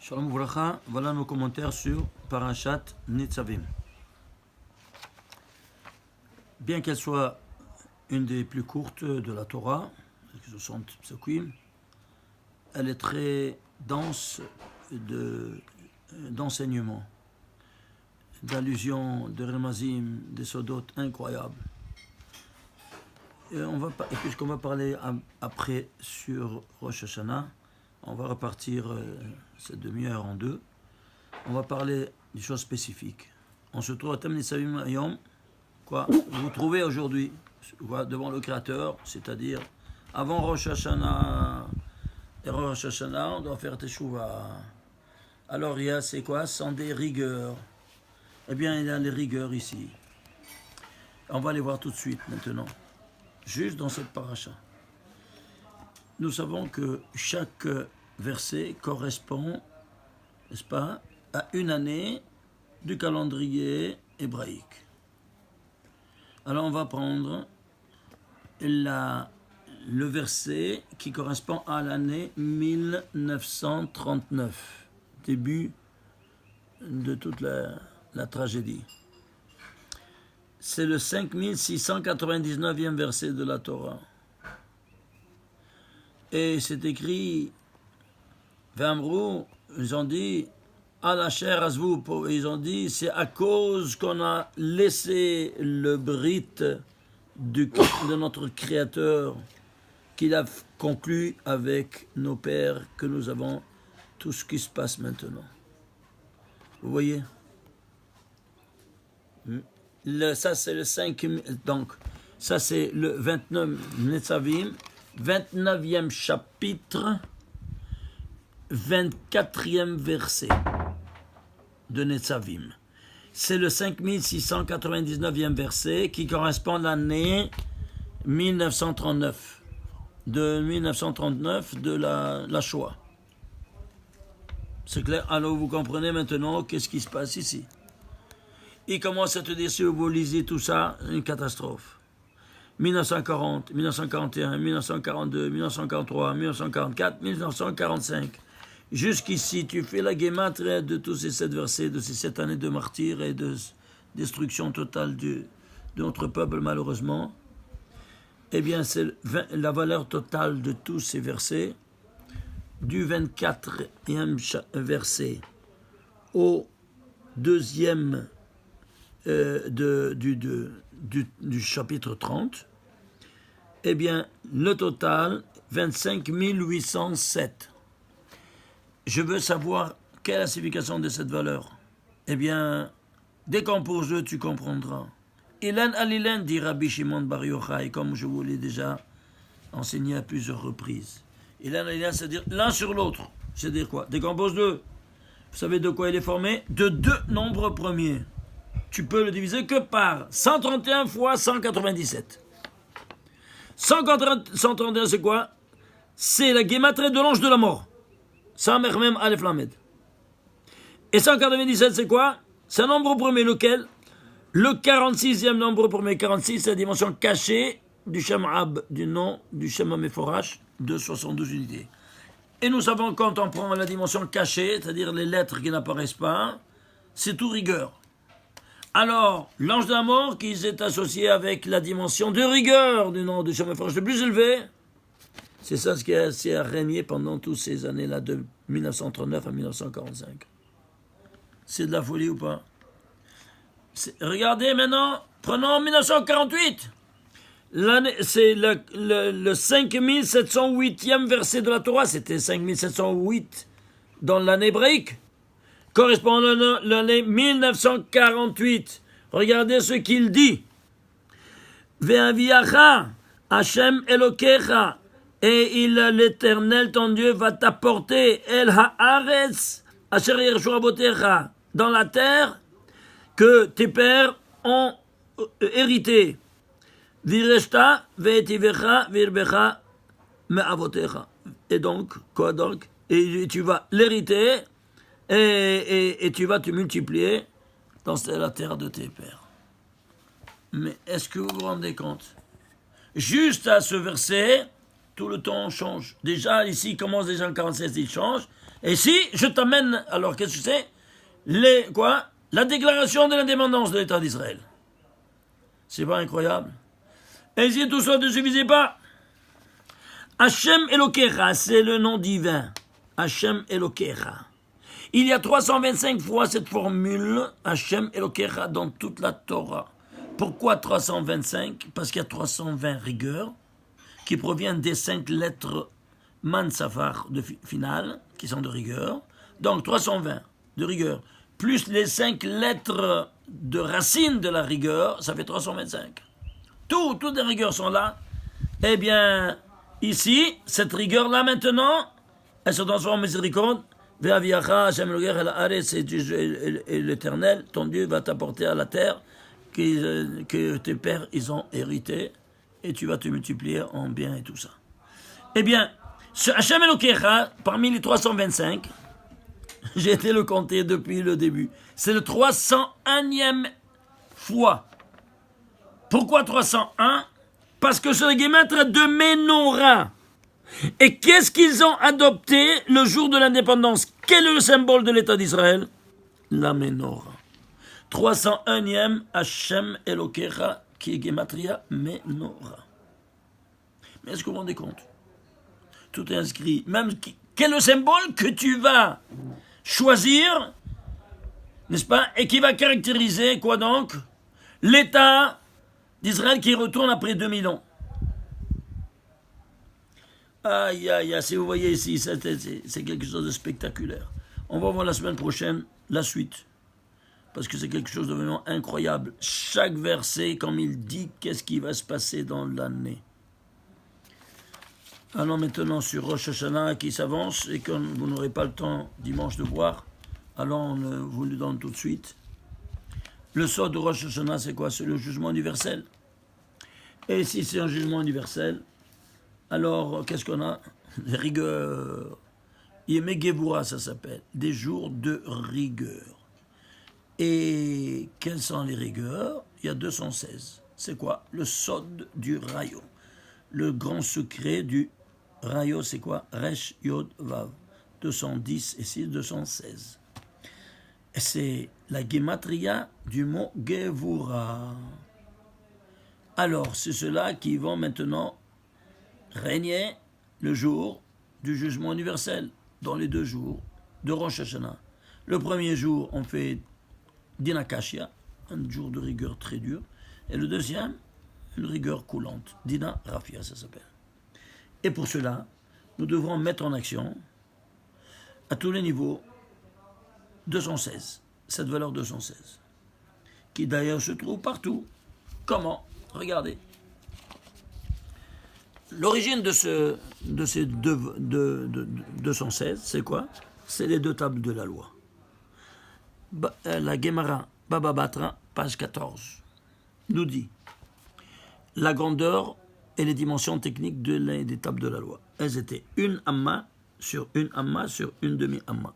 Shalom Uvracha, voilà nos commentaires sur Parashat Nitzavim. Bien qu'elle soit une des plus courtes de la Torah, 60 psukim, elle est très dense d'enseignements, d'allusions, de remazim, des sodotes incroyables. Et puisqu'on va parler après sur Rosh Hashanah, on va repartir cette demi-heure en deux. On va parler des choses spécifiques. On se trouve à Tem Nitzavim Hayom. Quoi vous vous trouvez aujourd'hui devant le Créateur, c'est-à-dire avant Rosh Hashanah. Et Rosh Hashanah, on doit faire Teshuvah. Alors il y a, c'est quoi? Sans des rigueurs. Eh bien, il y a les rigueurs ici. On va les voir tout de suite maintenant. Juste dans cette paracha. Nous savons que chaque verset correspond, n'est-ce pas, à une année du calendrier hébraïque. Alors on va prendre le verset qui correspond à l'année 1939, début de toute la tragédie. C'est le 5699e verset de la Torah. Et c'est écrit, V'amrou, ils ont dit, Al-Asher Azvou, ils ont dit, c'est à cause qu'on a laissé le brit de notre Créateur qu'il a conclu avec nos pères que nous avons tout ce qui se passe maintenant. Vous voyez? Ça c'est le 5, donc ça c'est le 29 Nitzavim, 29e chapitre, 24e verset de Nitzavim. C'est le 5699e verset qui correspond à l'année 1939, de la Shoah. C'est clair? Alors vous comprenez maintenant qu'est-ce qui se passe ici. Il commence à te dire, si vous lisez tout ça, une catastrophe. 1940, 1941, 1942, 1943, 1944, 1945. Jusqu'ici, tu fais la guématrie de tous ces 7 versets, de ces 7 années de martyrs et de destruction totale de notre peuple, malheureusement. Eh bien, c'est la valeur totale de tous ces versets, du 24e verset au 2e du chapitre 30, eh bien, le total, 25 807. Je veux savoir quelle est la signification de cette valeur. Eh bien, décompose-le, tu comprendras. Ilan alilan, dit Rabbi Shimon Bar Yochai, comme je vous l'ai déjà enseigné à plusieurs reprises. Ilan alilan, c'est-à-dire l'un sur l'autre. C'est-à-dire quoi? Décompose-le. Vous savez de quoi il est formé? De 2 nombres premiers. Tu peux le diviser que par 131 fois 197. 131, c'est quoi? C'est la guématrie de l'ange de la mort. Samer Mem Aleph Lamed. Et 197, c'est quoi? C'est un nombre premier, lequel? Le 46e nombre premier. 46, c'est la dimension cachée du Shem Ab, du nom du Shem Meforash, de 72 unités. Et nous savons, quand on prend la dimension cachée, c'est-à-dire les lettres qui n'apparaissent pas, c'est tout rigueur. Alors, l'ange de la mort qui s'est associé avec la dimension de rigueur du nom de Shem Meforash le plus élevé, c'est ça ce qui a régné pendant toutes ces années-là, de 1939 à 1945. C'est de la folie ou pas? Regardez maintenant, prenons 1948. C'est le 5708e verset de la Torah, c'était 5708 dans l'année hébraïque, correspond à l'année 1948. Regardez ce qu'il dit. Ve'aviacha Hashem Elokecha, et l'Éternel ton Dieu va t'apporter El Haaretz Asher Yershu Abotecha, dans la terre que tes pères ont hérité. Vireshta ve'etivecha virbecha me'avotecha. Et donc, quoi donc? Et tu vas l'hériter et tu vas te multiplier dans la terre de tes pères. Mais est-ce que vous vous rendez compte? Juste à ce verset, tout le temps change. Déjà, ici, il commence déjà en 47, il change. Et si je t'amène, alors qu'est-ce que c'est? La déclaration de l'indépendance de l'État d'Israël. C'est pas incroyable? Et si tout ça ne suffisait pas, Hachem Elokecha, c'est le nom divin. Hachem Elokecha. Il y a 325 fois cette formule, Hachem Elokecha, dans toute la Torah. Pourquoi 325? Parce qu'il y a 320 rigueurs qui proviennent des 5 lettres Mansafar de finale, qui sont de rigueur. Donc 320 de rigueur, plus les 5 lettres de racine de la rigueur, ça fait 325. Toutes les rigueurs sont là. Eh bien, ici, cette rigueur-là maintenant, elle se transforme en miséricorde. Et l'Éternel, ton Dieu, va t'apporter à la terre que tes pères, ils ont hérité, et tu vas te multiplier en bien et tout ça. Eh bien, ce Hachem Elokecha, parmi les 325, j'ai été le compter depuis le début. C'est le 301e fois. Pourquoi 301? Parce que c'est le guématre de Ménorah. Et qu'est-ce qu'ils ont adopté le jour de l'indépendance? Quel est le symbole de l'État d'Israël? La Ménorah. 301e Hachem Elokecha, qui est Gematria Ménorah. Mais est-ce que vous vous rendez compte? Tout est inscrit. Même quel est le symbole que tu vas choisir, n'est-ce pas? Et qui va caractériser, quoi donc? L'État d'Israël qui retourne après 2000 ans. Aïe, aïe, aïe, si vous voyez ici, c'est quelque chose de spectaculaire. On va voir la semaine prochaine la suite. Parce que c'est quelque chose de vraiment incroyable. Chaque verset, comme il dit, qu'est-ce qui va se passer dans l'année. Allons maintenant sur Rosh Hashanah qui s'avance, et comme vous n'aurez pas le temps dimanche de voir, alors on vous le donne tout de suite. Le sort de Rosh Hashanah, c'est quoi? C'est le jugement universel. Et si c'est un jugement universel, alors qu'est-ce qu'on a? Les rigueurs. Yemé Gevura, ça s'appelle. Des jours de rigueur. Et quelles sont les rigueurs? Il y a 216. C'est quoi? Le sod du rayo. Le grand secret du rayo, c'est quoi? Resh Yod Vav. 210 et 6, 216. Et c'est la gematria du mot Gevura. Alors, c'est ceux-là qui vont maintenant régner le jour du jugement universel, dans les 2 jours de Rosh Hashanah. Le premier jour, on fait Dina Kashia, un jour de rigueur très dur, et le deuxième, une rigueur coulante, Dina Rafia, ça s'appelle. Et pour cela, nous devrons mettre en action, à tous les niveaux, 216, cette valeur 216, qui d'ailleurs se trouve partout. Comment? Regardez. L'origine de ces 216, c'est quoi? C'est les 2 tables de la loi. La Gemara Baba Batra, page 14, nous dit la grandeur et les dimensions techniques des tables de la loi. Elles étaient une amma sur une demi-amma.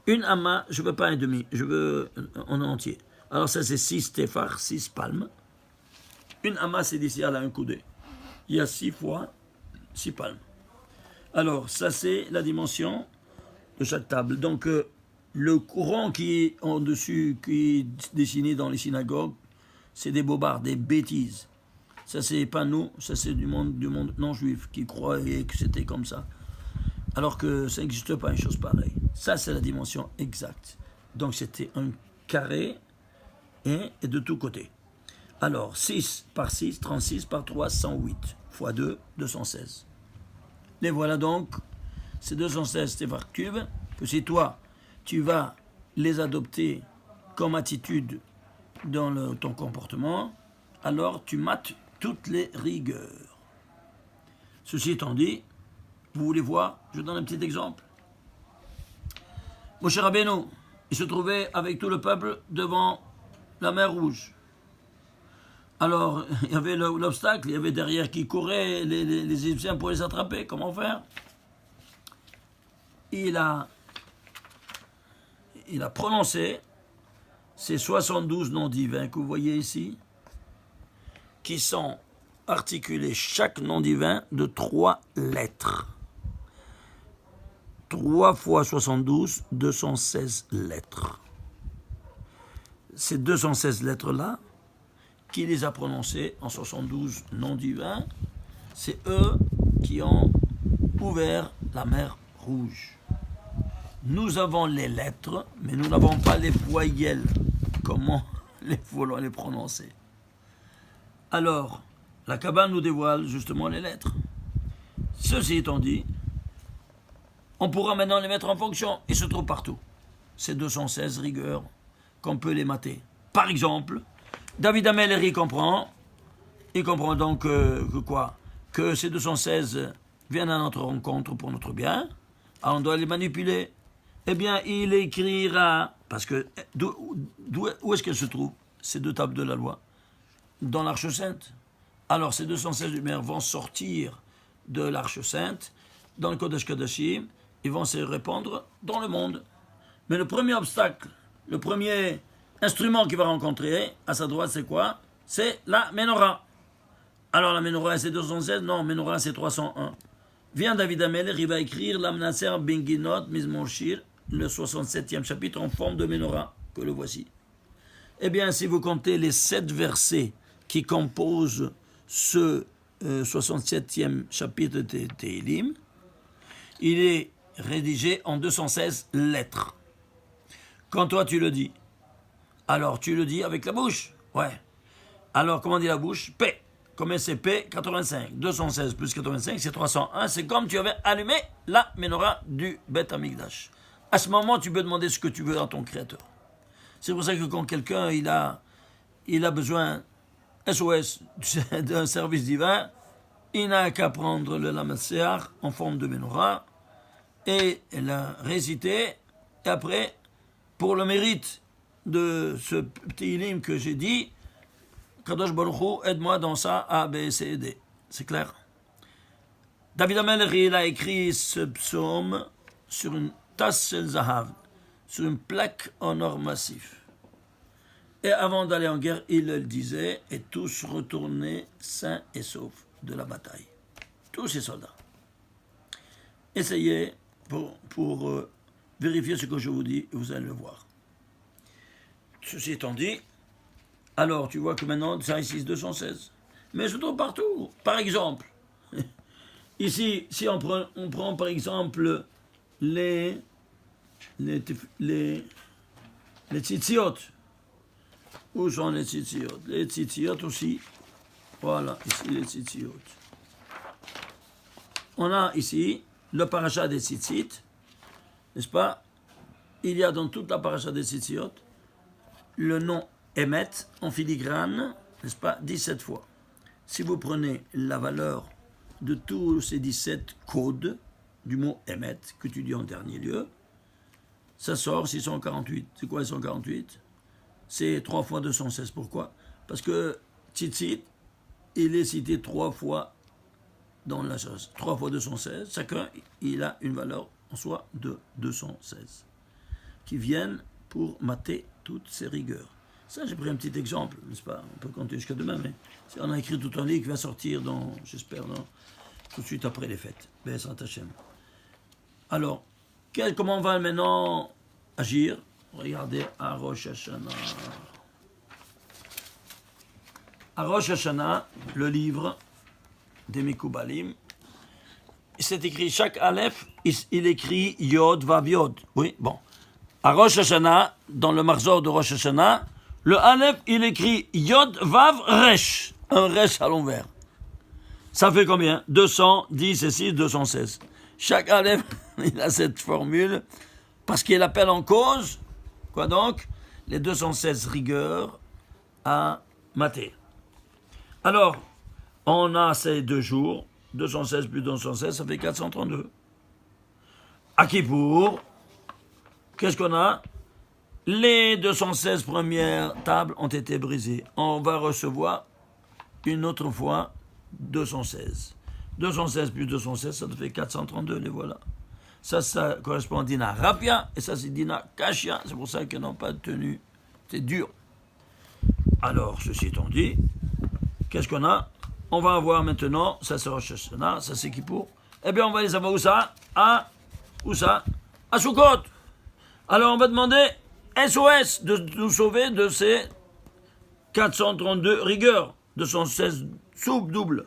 Une amma, je ne veux pas un demi, je veux en entier. Alors ça c'est 6 téphars, 6 palmes. Une amma c'est d'ici à là un coudé. Il y a 6 fois 6 palmes. Alors ça c'est la dimension de chaque table. Donc le courant qui est en dessus, qui est dessiné dans les synagogues, c'est des bobards, des bêtises. Ça c'est pas nous, ça c'est du monde non juif qui croyait que c'était comme ça. Alors que ça n'existe pas une chose pareille. Ça c'est la dimension exacte. Donc c'était un carré et de tous côtés. Alors 6 par 6, 36 par 3, 108 fois 2, 216. Les voilà donc, ces 216 téphars cubes, que si toi tu vas les adopter comme attitude dans ton comportement, alors tu mates toutes les rigueurs. Ceci étant dit, vous voulez voir, je donne un petit exemple. Moshe Rabbeinu, il se trouvait avec tout le peuple devant la mer Rouge. Alors, il y avait l'obstacle, il y avait derrière qui courait, les Égyptiens pour les attraper. Comment faire? Il a prononcé ces 72 noms divins que vous voyez ici, qui sont articulés chaque nom divin de 3 lettres. 3 fois 72, 216 lettres. Ces 216 lettres-là, qui les a prononcées en 72 noms divins, c'est eux qui ont ouvert la mer Rouge. Nous avons les lettres, mais nous n'avons pas les voyelles. Comment les prononcer? Alors, la Kabbale nous dévoile justement les lettres. Ceci étant dit, on pourra maintenant les mettre en fonction. Ils se trouvent partout. Ces 216 rigueurs qu'on peut les mater. Par exemple, David Ameller, il comprend donc que quoi? Que ces 216 viennent à notre rencontre pour notre bien. Alors on doit les manipuler. Eh bien, il écrira, parce que où est-ce qu'elles se trouvent, ces deux tables de la loi? Dans l'Arche Sainte. Alors ces 216 lumières vont sortir de l'Arche Sainte, dans le Kodesh Kodashim, ils vont se répandre dans le monde. Mais le premier obstacle, le premier instrument qu'il va rencontrer, à sa droite, c'est quoi? C'est la Ménorah. Alors la Ménorah, c'est 216? Non, Ménorah, c'est 301. Vient David Ameller, il va écrire l'Amnaser Benginot Mizmor Shir, le 67e chapitre en forme de Ménorah, que le voici. Eh bien, si vous comptez les 7 versets qui composent ce 67e chapitre de Tehillim, il est rédigé en 216 lettres. Quand toi tu le dis, alors tu le dis avec la bouche. Ouais. Alors, comment dit la bouche? P. Combien c'est P? 85. 216 plus 85, c'est 301. C'est comme tu avais allumé la Ménorah du Beth Amikdash. À ce moment, tu peux demander ce que tu veux à ton Créateur. C'est pour ça que quand quelqu'un il a besoin SOS d'un service divin, il n'a qu'à prendre le Lamasséar en forme de Ménorah et la réciter. Et après, pour le mérite de ce petit hymne que j'ai dit, Kadosh Baruch Hu, aide-moi dans ça, A, B, C, D. C'est clair? David Ameller, il a écrit ce psaume sur une tasse shel zahav, sur une plaque en or massif. Et avant d'aller en guerre, il le disait, et tous retournaient sains et saufs de la bataille. Tous ces soldats. Essayez pour vérifier ce que je vous dis, vous allez le voir. Ceci étant dit, alors tu vois que maintenant, ça ici 216. Mais je trouve partout. Par exemple, ici, si on prend par exemple les tzitziot. Où sont les tzitziot? Les tzitziot aussi. Voilà, ici les tzitziot. On a ici le paracha des tzitzit, n'est-ce pas? Il y a dans toute la paracha des tzitziot le nom Emet en filigrane, n'est-ce pas? 17 fois. Si vous prenez la valeur de tous ces 17 codes du mot Emet que tu dis en dernier lieu, ça sort 648. C'est quoi 648? C'est 3 fois 216. Pourquoi? Parce que tzitzit, il est cité 3 fois dans la chose. 3 fois 216. Chacun, il a une valeur en soi de 216. Qui viennent pour mater toutes ces rigueurs. Ça, j'ai pris un petit exemple, n'est-ce pas? On peut compter jusqu'à demain, mais on a écrit tout un livre qui va sortir j'espère, tout de suite après les fêtes. Be'ezrat Hashem. Alors, comment on va maintenant agir? Regardez à Rosh Hashanah. À Rosh Hashanah, le livre des Mekoubalim, c'est écrit chaque Aleph, il écrit Yod, Vav, Yod. Oui, bon. À Rosh Hashanah, dans le Marzor de Rosh Hashanah, le Aleph, il écrit Yod, Vav, Resh. Un Resh à l'envers. Ça fait combien? 210 et 6, 216. Chaque Aleph, il a cette formule, parce qu'il appelle en cause, quoi donc? Les 216 rigueurs à mater. Alors, on a ces 2 jours, 216 plus 216, ça fait 432. À Kippour, qu'est-ce qu'on a? Les 216 premières tables ont été brisées. On va recevoir une autre fois 216. 216 plus 216, ça fait 432, les voilà. Ça correspond à Dina Rapia, et ça c'est Dina Kashia, c'est pour ça qu'ils n'ont pas tenu. C'est dur. Alors, ceci étant dit, qu'est-ce qu'on a? On va avoir maintenant, ça c'est Rosh Hashanah, ça c'est Kippour. Eh bien, on va les avoir où ça? À Où ça? À Sukkot. Alors on va demander SOS de nous sauver de ces 432 rigueurs, 216 soupes doubles.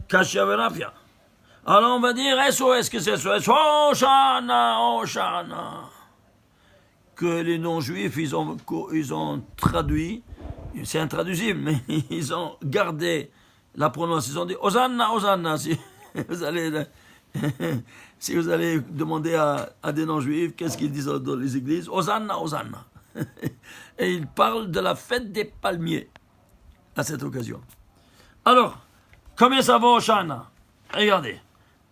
Kashia Verafia. Alors on va dire SOS, que c'est SOS? Hoshana, Hoshana. Que les non-juifs, ils ont traduit, c'est intraduisible, mais ils ont gardé la prononciation. Ils ont dit Hosanna, Hosanna. Si vous allez, si vous allez demander à des non-juifs, qu'est-ce qu'ils disent dans les églises? Hosanna, Hosanna. Et ils parlent de la fête des palmiers à cette occasion. Alors, combien ça vaut Hoshana? Regardez.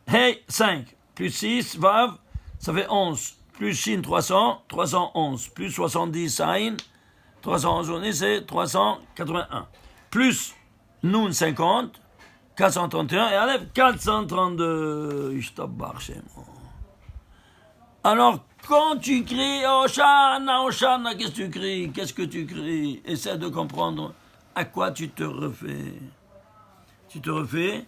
Hey, 5, plus 6, Vav, ça fait 11. Plus Shin, 300, 311. Plus 70, Sain, 311, on est, c'est 381. Plus Nun, 50, 431. Et Aleph, 432. Alors, quand tu cries Hoshana, Hoshana, qu'est-ce que tu cries? Qu'est-ce que tu cries? Essaie de comprendre à quoi tu te refais. Tu te refais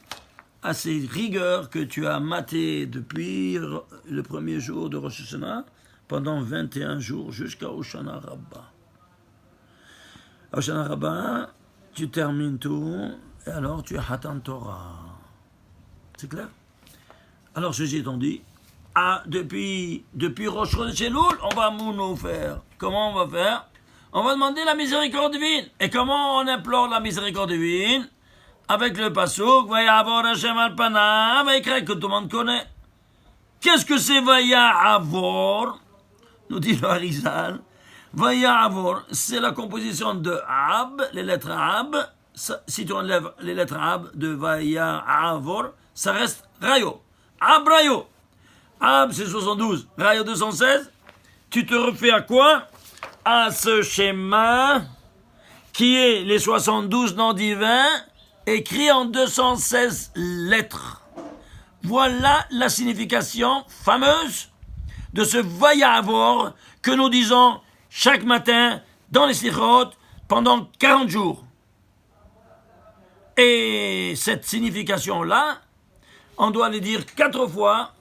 à ces rigueurs que tu as matées depuis le premier jour de Rosh Hashanah pendant 21 jours jusqu'à Hoshana Rabbah. Hoshana Rabbah, tu termines tout et alors tu es Hatan Torah. C'est clair? Alors ceci étant dit, depuis Rosh Chodesh Elul, on va nous faire. Comment on va faire? On va demander la miséricorde divine. Et comment on implore la miséricorde divine? Avec le pasuk, Vayavor Hashem al panav, avec que tout le monde connaît. Qu'est-ce que c'est Vayavor? Nous dit le Harizal. Vayavor, c'est la composition de Ab, les lettres Ab. Si tu enlèves les lettres Ab de Vayavor, ça reste Rayo. Ab Rayo. Ab, c'est 72. Rayo 216. Tu te refais à quoi? À ce schéma qui est les 72 noms divins écrit en 216 lettres. Voilà la signification fameuse de ce Vayavor que nous disons chaque matin dans les Slichot pendant 40 jours. Et cette signification-là, on doit le dire 4 fois,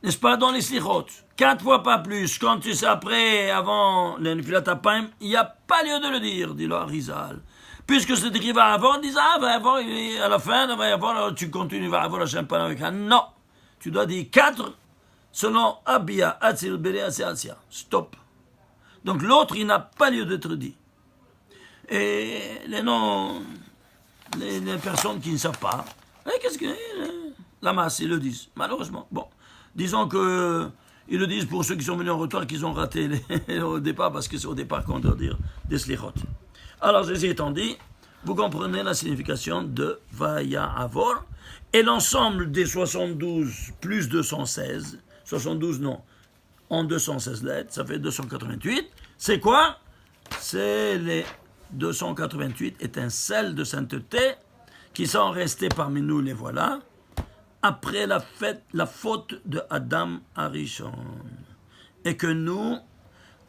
n'est-ce pas, dans les Slichot. 4 fois, pas plus. Quand tu sais après, avant le Nefilat Apayim, il n'y a pas lieu de le dire, dit le Harizal. Puisque c'est écrit va avoir, on dit va avoir, à la fin, va avoir, alors tu continues, va avoir la champagne avec un. Non. Tu dois dire 4 selon Abia, Atzil, Bere, Asia. Stop. Donc l'autre, il n'a pas lieu d'être dit. Et les noms, les personnes qui ne savent pas, qu'est-ce que. La masse, ils le disent, malheureusement. Bon. Disons que. Ils le disent pour ceux qui sont venus en retard, qu'ils ont raté au départ, parce que c'est au départ qu'on doit dire des slichot. Alors, ceci étant dit, vous comprenez la signification de Vayavor, et l'ensemble des 72 plus 216, 72 non, en 216 lettres, ça fait 288, c'est quoi? C'est les 288 étincelles de sainteté qui sont restées parmi nous, les voilà, après la faute de Adam Arishon. Et que nous,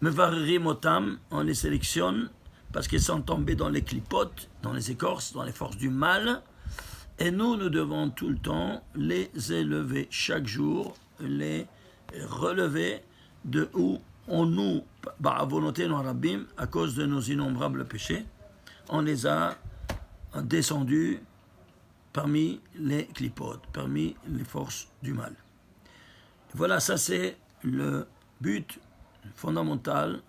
Mevarim Otam, on les sélectionne parce qu'ils sont tombés dans les clipotes, dans les écorces, dans les forces du mal. Et nous devons tout le temps les élever chaque jour, les relever de où on nous, à volonté non rabbim, à cause de nos innombrables péchés, on les a descendus parmi les clipotes, parmi les forces du mal. Voilà, ça c'est le but fondamental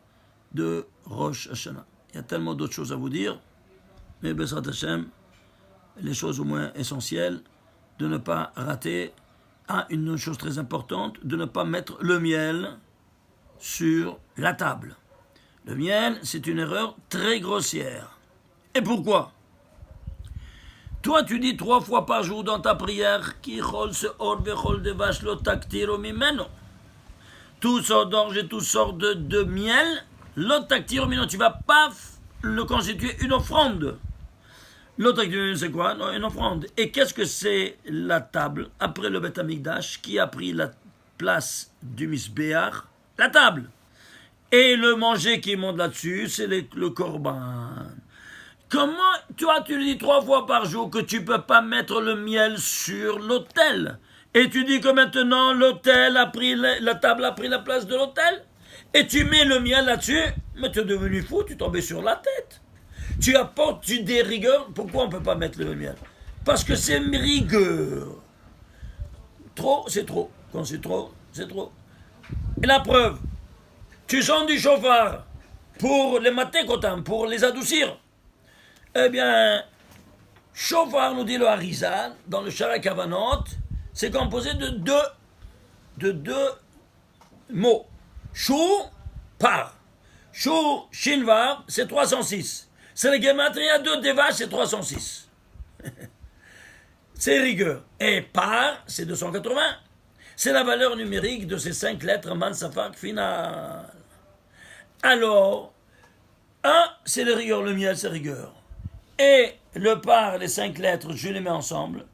de Rosh Hashanah. Il y a tellement d'autres choses à vous dire, mais Bezrat Hashem, les choses au moins essentielles, de ne pas rater, une chose très importante, de ne pas mettre le miel sur la table. Le miel, c'est une erreur très grossière. Et pourquoi? Toi, tu dis 3 fois par jour dans ta prière, Ki chol seor vechol devash lo taktiro mimeno. Toutes sortes d'orge et toutes sortes de miel, lo taktiro mimeno. Tu ne vas pas le constituer une offrande. Lo taktiro mimeno, c'est quoi? Non, une offrande. Et qu'est-ce que c'est la table après le Beth Amikdash qui a pris la place du Misbéach? La table. Et le manger qui monte là-dessus, c'est le korban. Comment, toi, tu le dis 3 fois par jour que tu ne peux pas mettre le miel sur l'autel? et tu dis que maintenant l'hôtel a pris, la table a pris la place de l'hôtel, et tu mets le miel là-dessus, mais tu es devenu fou, tu tombes sur la tête. Tu apportes des rigueurs, pourquoi on ne peut pas mettre le miel? Parce que c'est rigueur. Trop, c'est trop. Quand c'est trop, c'est trop. Et la preuve, tu sens du chauffard pour les matécotam, pour les adoucir. Eh bien, chauffard, nous dit le Harizal, dans le Sharak Havanot, c'est composé de deux mots. Chou, par. Chou, shinvar, c'est 306. C'est le gematria 2 Devash, c'est 306. C'est rigueur. Et par, c'est 280. C'est la valeur numérique de ces 5 lettres mansafak final. Alors, c'est le rigueur, le miel, c'est rigueur. Et le par, les 5 lettres, je les mets ensemble.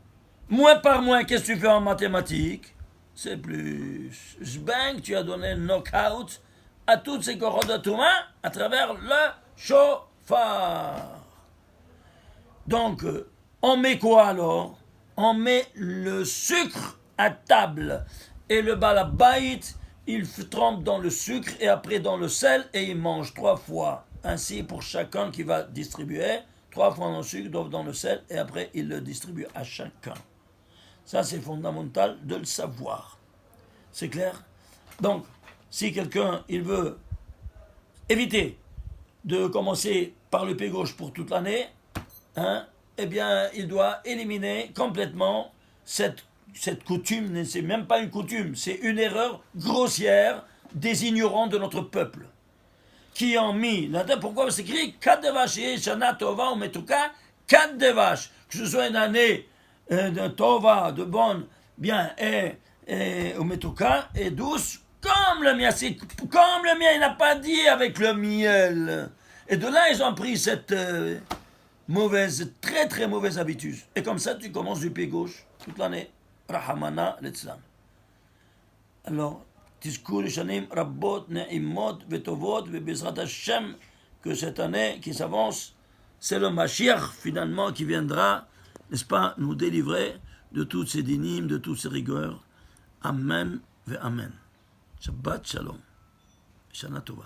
Moins par moins, qu'est-ce que tu fais en mathématiques? C'est plus. Zbang, tu as donné le knockout à toutes ces corodes de Touma à travers le chauffard. Donc, on met quoi alors? On met le sucre à table. Et le balabait, il trempe dans le sucre et après dans le sel et il mange 3 fois. Ainsi pour chacun qui va distribuer, 3 fois dans le sucre, 2 dans le sel et après il le distribue à chacun. Ça c'est fondamental de le savoir. C'est clair? Donc, si quelqu'un il veut éviter de commencer par le pied gauche pour toute l'année, eh bien, il doit éliminer complètement cette coutume. C'est même pas une coutume, c'est une erreur grossière des ignorants de notre peuple qui ont mis. Pourquoi c'est écrit 4 de vaches et Shana Tova ou Metuka, 4 de vaches, que ce soit une année de Tova, de bonne, bien, et Metuka, et douce, comme le mien. C'est comme le mien, il n'a pas dit avec le miel. Et de là, ils ont pris cette mauvaise, très très mauvaise habitude. Et comme ça, tu commences du pied gauche toute l'année. Rahamana l'Etzlam. Alors, Tizkou le Shanim Rabbot Ne'imot Vetovot Vebezrat Hashem, que cette année qui s'avance, c'est le Mashiach finalement qui viendra, n'est-ce pas, nous délivrer de toutes ces dynimes, de toutes ces rigueurs. Amen ve Amen. Shabbat Shalom. Shana Tova.